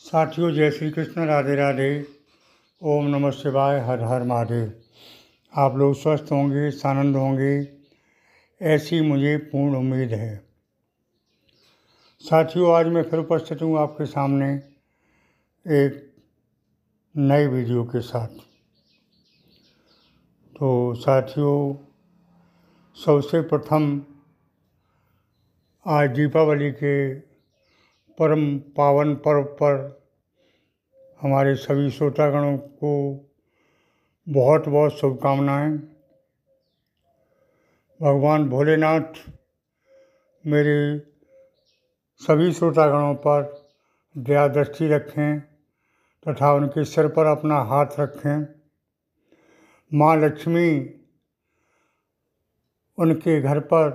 साथियों, जय श्री कृष्ण, राधे राधे। ओम नमः शिवाय, हर हर महादेव। आप लोग स्वस्थ होंगे, सानंद होंगे, ऐसी मुझे पूर्ण उम्मीद है। साथियों, आज मैं फिर उपस्थित हूँ आपके सामने एक नए वीडियो के साथ। तो साथियों, सबसे प्रथम आज दीपावली के परम पावन पर्व पर हमारे सभी श्रोतागणों को बहुत बहुत शुभकामनाएं। भगवान भोलेनाथ मेरे सभी श्रोतागणों पर दया दृष्टि रखें तथा उनके सिर पर अपना हाथ रखें। माँ लक्ष्मी उनके घर पर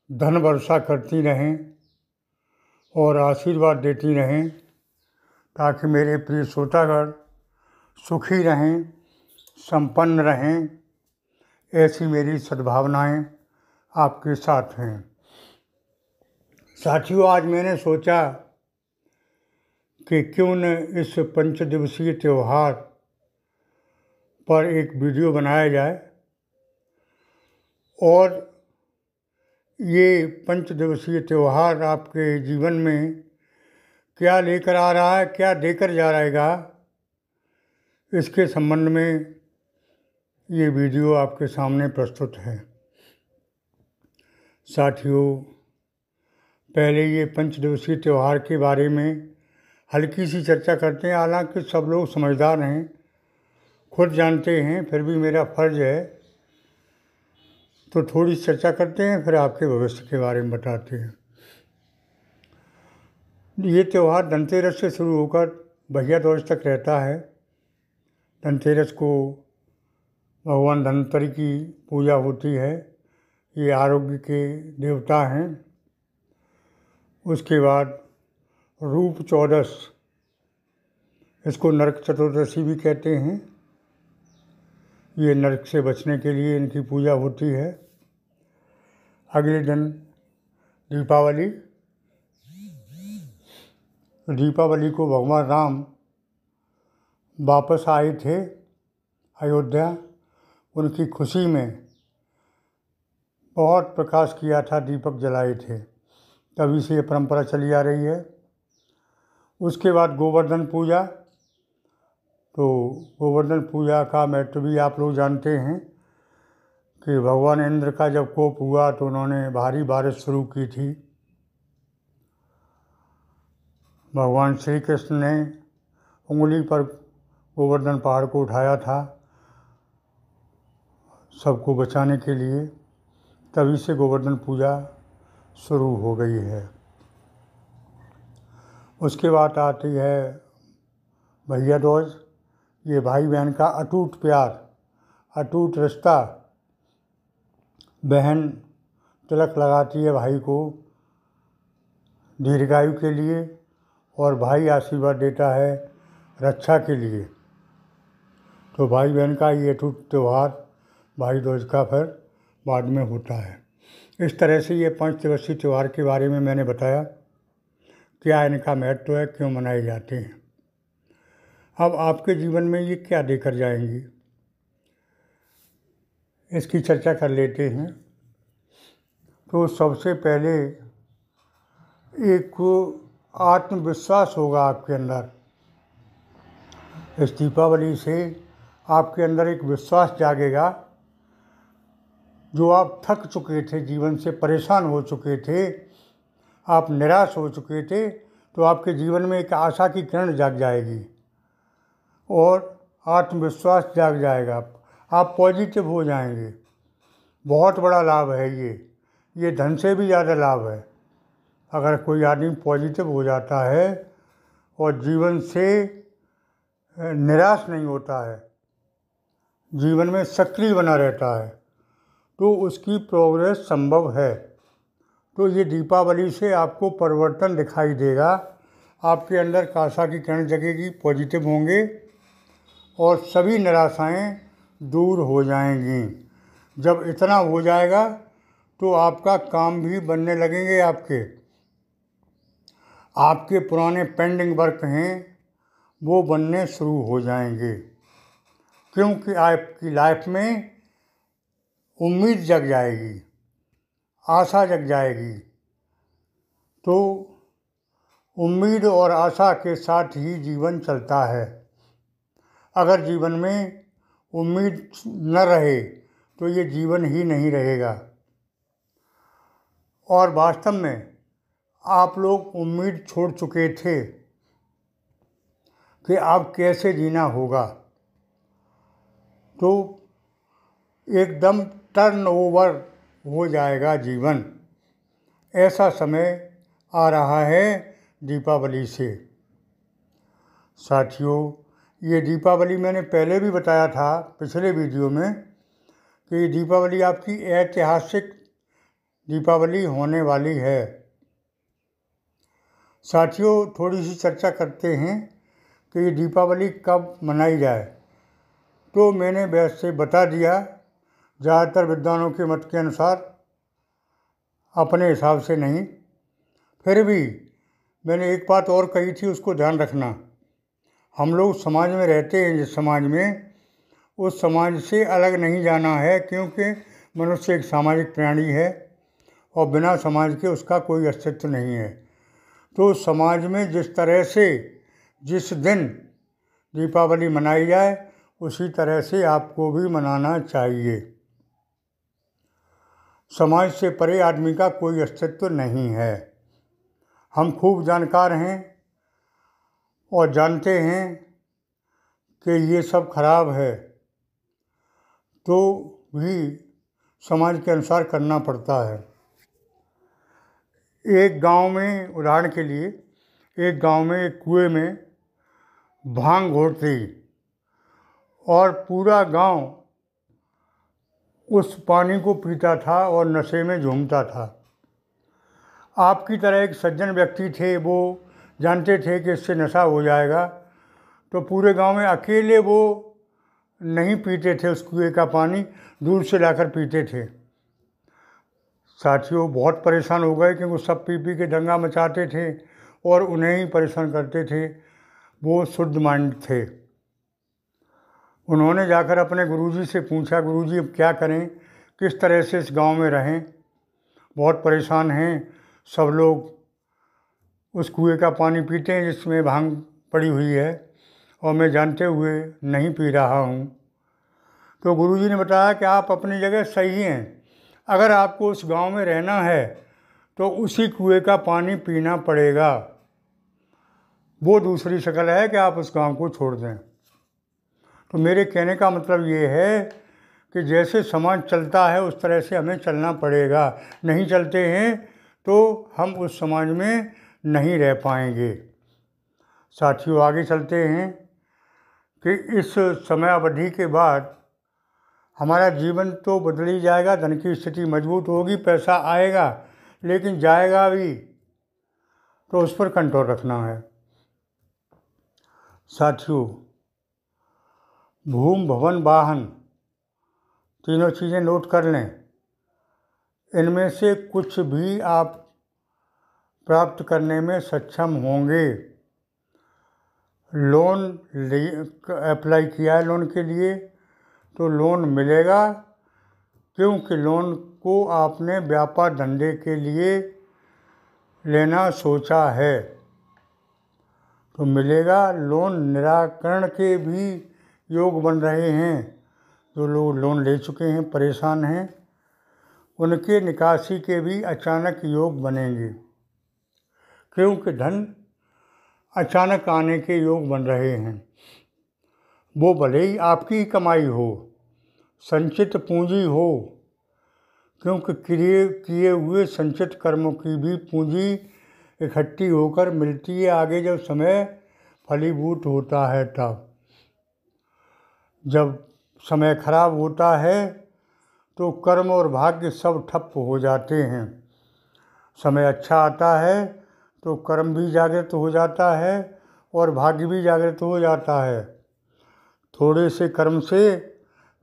धन वर्षा करती रहें और आशीर्वाद देती रहें ताकि मेरे प्रिय श्रोतागण सुखी रहें, संपन्न रहें। ऐसी मेरी सद्भावनाएं आपके साथ हैं। साथियों, आज मैंने सोचा कि क्यों न इस पंचदिवसीय त्यौहार पर एक वीडियो बनाया जाए और ये पंचदिवसीय त्यौहार आपके जीवन में क्या लेकर आ रहा है, क्या देकर जा रहेगा, इसके संबंध में ये वीडियो आपके सामने प्रस्तुत है। साथियों, पहले ये पंचदिवसीय त्यौहार के बारे में हल्की सी चर्चा करते हैं। हालांकि सब लोग समझदार हैं, खुद जानते हैं, फिर भी मेरा फर्ज है तो थोड़ी चर्चा करते हैं, फिर आपके भविष्य के बारे में बताते हैं। ये त्यौहार धनतेरस से शुरू होकर भैया दूज तक रहता है। धनतेरस को भगवान धन्वंतरि की पूजा होती है, ये आरोग्य के देवता हैं। उसके बाद रूप चौदस, इसको नरक चतुर्दशी भी कहते हैं। ये नरक से बचने के लिए इनकी पूजा होती है। अगले दिन दीपावली। दीपावली को भगवान राम वापस आए थे अयोध्या। उनकी खुशी में बहुत प्रकाश किया था, दीपक जलाए थे, तभी से ये परंपरा चली आ रही है। उसके बाद गोवर्धन पूजा। तो गोवर्धन पूजा का महत्व भी आप लोग जानते हैं कि भगवान इंद्र का जब कोप हुआ तो उन्होंने भारी बारिश शुरू की थी। भगवान श्री कृष्ण ने उंगली पर गोवर्धन पहाड़ को उठाया था सबको बचाने के लिए, तभी से गोवर्धन पूजा शुरू हो गई है। उसके बाद आती है भैया दूज। ये भाई बहन का अटूट प्यार, अटूट रिश्ता। बहन तिलक लगाती है भाई को दीर्घायु के लिए और भाई आशीर्वाद देता है रक्षा के लिए। तो भाई बहन का ये अटूट त्यौहार भाई दूज का फिर बाद में होता है। इस तरह से ये पांच दिवसीय त्यौहार के बारे में मैंने बताया, क्या इनका महत्व है, क्यों मनाए जाते हैं। अब आपके जीवन में ये क्या देकर जाएंगी, इसकी चर्चा कर लेते हैं। तो सबसे पहले एक आत्मविश्वास होगा आपके अंदर। इस दीपावली से आपके अंदर एक विश्वास जागेगा। जो आप थक चुके थे, जीवन से परेशान हो चुके थे, आप निराश हो चुके थे, तो आपके जीवन में एक आशा की किरण जाग जाएगी और आत्मविश्वास जाग जाएगा। आप पॉजिटिव हो जाएंगे। बहुत बड़ा लाभ है ये धन से भी ज़्यादा लाभ है। अगर कोई आदमी पॉजिटिव हो जाता है और जीवन से निराश नहीं होता है, जीवन में सक्रिय बना रहता है, तो उसकी प्रोग्रेस संभव है। तो ये दीपावली से आपको परिवर्तन दिखाई देगा। आपके अंदर आशा की किरण जगेगी, पॉजिटिव होंगे और सभी निराशाएं दूर हो जाएंगी। जब इतना हो जाएगा तो आपका काम भी बनने लगेंगे। आपके पुराने पेंडिंग वर्क हैं वो बनने शुरू हो जाएंगे, क्योंकि आपकी लाइफ में उम्मीद जग जाएगी, आशा जग जाएगी। तो उम्मीद और आशा के साथ ही जीवन चलता है। अगर जीवन में उम्मीद न रहे तो ये जीवन ही नहीं रहेगा। और वास्तव में आप लोग उम्मीद छोड़ चुके थे कि अब कैसे जीना होगा, तो एकदम टर्न ओवर हो जाएगा जीवन। ऐसा समय आ रहा है दीपावली से। साथियों, ये दीपावली मैंने पहले भी बताया था पिछले वीडियो में कि दीपावली आपकी ऐतिहासिक दीपावली होने वाली है। साथियों, थोड़ी सी चर्चा करते हैं कि ये दीपावली कब मनाई जाए। तो मैंने वैसे बता दिया, ज़्यादातर विद्वानों के मत के अनुसार, अपने हिसाब से नहीं। फिर भी मैंने एक बात और कही थी, उसको ध्यान रखना। हम लोग समाज में रहते हैं, जिस समाज में, उस समाज से अलग नहीं जाना है, क्योंकि मनुष्य एक सामाजिक प्राणी है और बिना समाज के उसका कोई अस्तित्व नहीं है। तो समाज में जिस तरह से जिस दिन दीपावली मनाई जाए उसी तरह से आपको भी मनाना चाहिए। समाज से परे आदमी का कोई अस्तित्व नहीं है। हम खूब जानकार हैं और जानते हैं कि ये सब खराब है, तो भी समाज के अनुसार करना पड़ता है। एक गांव में, उदाहरण के लिए, एक गांव में एक कुएं में भांग घोटती और पूरा गांव उस पानी को पीता था और नशे में झूमता था। आपकी तरह एक सज्जन व्यक्ति थे, वो जानते थे कि इससे नशा हो जाएगा, तो पूरे गांव में अकेले वो नहीं पीते थे उस कुएं का पानी, दूर से लाकर पीते थे। साथियों, बहुत परेशान हो गए, क्योंकि सब पी पी के दंगा मचाते थे और उन्हें ही परेशान करते थे। वो शुद्ध माइंड थे। उन्होंने जाकर अपने गुरुजी से पूछा, गुरुजी अब क्या करें, किस तरह से इस गांव में रहें, बहुत परेशान हैं, सब लोग उस कुएं का पानी पीते हैं जिसमें भांग पड़ी हुई है और मैं जानते हुए नहीं पी रहा हूँ। तो गुरुजी ने बताया कि आप अपनी जगह सही हैं, अगर आपको उस गांव में रहना है तो उसी कुएं का पानी पीना पड़ेगा। वो दूसरी शक्ल है कि आप उस गांव को छोड़ दें। तो मेरे कहने का मतलब ये है कि जैसे समाज चलता है उस तरह से हमें चलना पड़ेगा। नहीं चलते हैं तो हम उस समाज में नहीं रह पाएंगे। साथियों, आगे चलते हैं कि इस समय अवधि के बाद हमारा जीवन तो बदल ही जाएगा। धन की स्थिति मजबूत होगी, पैसा आएगा, लेकिन जाएगा भी, तो उस पर कंट्रोल रखना है। साथियों, भूम भवन वाहन तीनों चीज़ें नोट कर लें। इनमें से कुछ भी आप प्राप्त करने में सक्षम होंगे। लोन अप्लाई किया है लोन के लिए तो लोन मिलेगा, क्योंकि लोन को आपने व्यापार धंधे के लिए लेना सोचा है तो मिलेगा। लोन निराकरण के भी योग बन रहे हैं। जो लोग लोन ले चुके हैं, परेशान हैं, उनके निकासी के भी अचानक योग बनेंगे, क्योंकि धन अचानक आने के योग बन रहे हैं। वो भले ही आपकी कमाई हो, संचित पूंजी हो, क्योंकि किए हुए संचित कर्मों की भी पूंजी इकट्ठी होकर मिलती है आगे, जब समय फलीभूत होता है तब। जब समय खराब होता है तो कर्म और भाग्य सब ठप हो जाते हैं। समय अच्छा आता है तो कर्म भी जागृत हो जाता है और भाग्य भी जागृत हो जाता है। थोड़े से कर्म से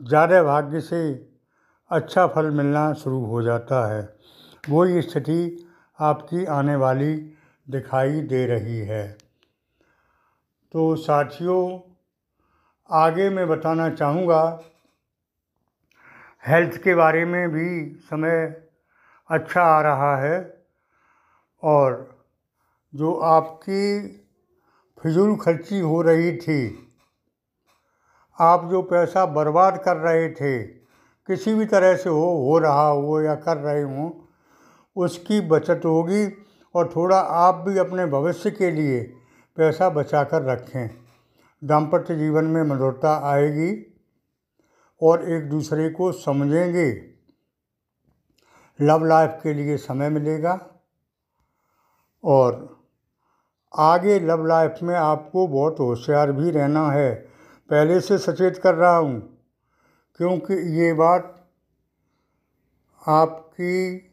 ज़्यादा भाग्य से अच्छा फल मिलना शुरू हो जाता है। वही स्थिति आपकी आने वाली दिखाई दे रही है। तो साथियों, आगे मैं बताना चाहूँगा हेल्थ के बारे में भी समय अच्छा आ रहा है, और जो आपकी फिजूल खर्ची हो रही थी, आप जो पैसा बर्बाद कर रहे थे, किसी भी तरह से हो रहा हो या कर रहे हों, उसकी बचत होगी। और थोड़ा आप भी अपने भविष्य के लिए पैसा बचा कर रखें। दाम्पत्य जीवन में मधुरता आएगी और एक दूसरे को समझेंगे। लव लाइफ के लिए समय मिलेगा, और आगे लव लाइफ में आपको बहुत होशियार भी रहना है। पहले से सचेत कर रहा हूँ, क्योंकि ये बात आपकी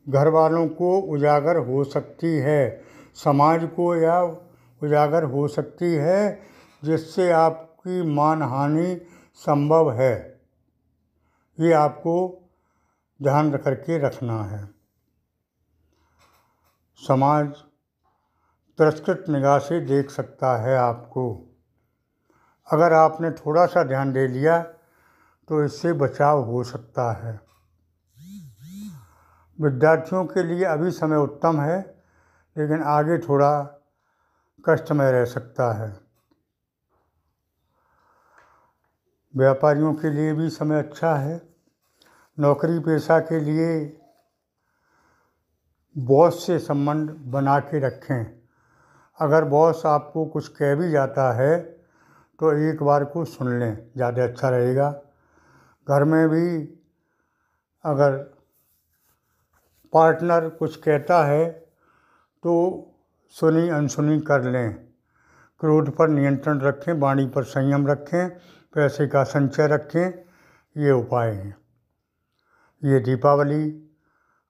घर वालों को उजागर हो सकती है, समाज को या उजागर हो सकती है, जिससे आपकी मानहानि संभव है। ये आपको ध्यान करके रखना है। समाज तिरस्कृत निगाह से देख सकता है आपको। अगर आपने थोड़ा सा ध्यान दे लिया तो इससे बचाव हो सकता है। विद्यार्थियों के लिए अभी समय उत्तम है, लेकिन आगे थोड़ा कष्टमय रह सकता है। व्यापारियों के लिए भी समय अच्छा है। नौकरी पेशा के लिए बॉस से संबंध बना के रखें। अगर बॉस आपको कुछ कह भी जाता है तो एक बार को सुन लें, ज़्यादा अच्छा रहेगा। घर में भी अगर पार्टनर कुछ कहता है तो सुनी अनसुनी कर लें। क्रोध पर नियंत्रण रखें, वाणी पर संयम रखें, पैसे का संचय रखें। ये उपाय हैं। ये दीपावली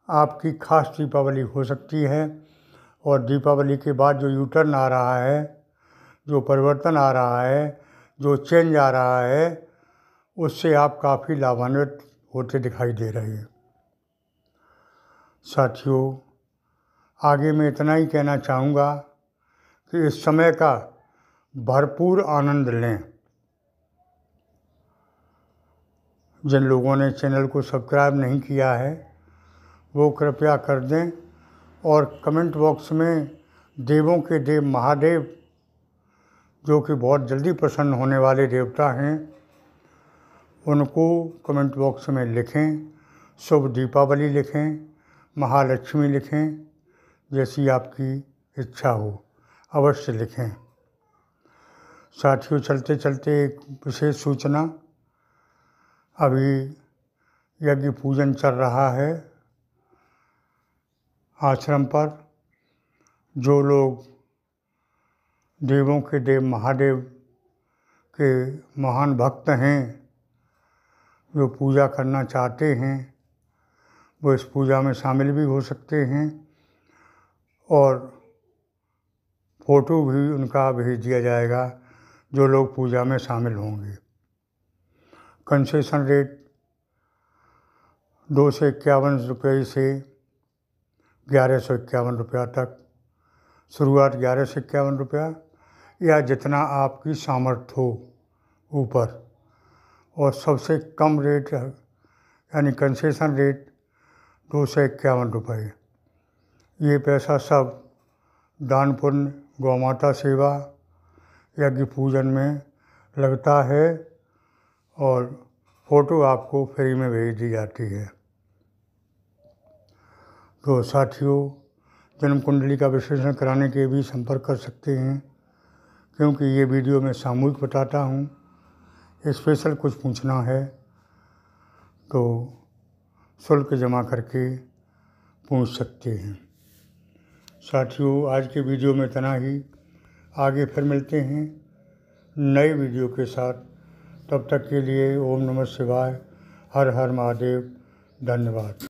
आपकी खास दीपावली हो सकती है, और दीपावली के बाद जो यूटर्न आ रहा है, जो परिवर्तन आ रहा है, जो चेंज आ रहा है, उससे आप काफ़ी लाभान्वित होते दिखाई दे रहे हैं। साथियों, आगे मैं इतना ही कहना चाहूँगा कि इस समय का भरपूर आनंद लें। जिन लोगों ने चैनल को सब्सक्राइब नहीं किया है वो कृपया कर दें, और कमेंट बॉक्स में देवों के देव महादेव, जो कि बहुत जल्दी प्रसन्न होने वाले देवता हैं, उनको कमेंट बॉक्स में लिखें। शुभ दीपावली लिखें, महालक्ष्मी लिखें, जैसी आपकी इच्छा हो अवश्य लिखें। साथियों, चलते चलते एक विशेष सूचना। अभी यज्ञ पूजन चल रहा है आश्रम पर। जो लोग देवों के देव महादेव के महान भक्त हैं, जो पूजा करना चाहते हैं, वो इस पूजा में शामिल भी हो सकते हैं, और फ़ोटो भी उनका भेज दिया जाएगा जो लोग पूजा में शामिल होंगे। कंसेशन रेट 251 रुपये से 1151 रुपया तक। शुरुआत 1151 रुपया, या जितना आपकी सामर्थ्य हो ऊपर। और सबसे कम रेट यानी कंसेशन रेट 251 रुपये। ये पैसा सब दान पुण्य, गौमाता सेवा, यज्ञ पूजन में लगता है, और फ़ोटो आपको फ्री में भेज दी जाती है। तो साथियों, जन्म कुंडली का विश्लेषण कराने के भी संपर्क कर सकते हैं, क्योंकि ये वीडियो मैं सामूहिक बताता हूँ। स्पेशल कुछ पूछना है तो शुल्क जमा करके पूछ सकते हैं। साथियों, आज के वीडियो में इतना ही। आगे फिर मिलते हैं नए वीडियो के साथ। तब तक के लिए ओम नमः शिवाय, हर हर महादेव। धन्यवाद।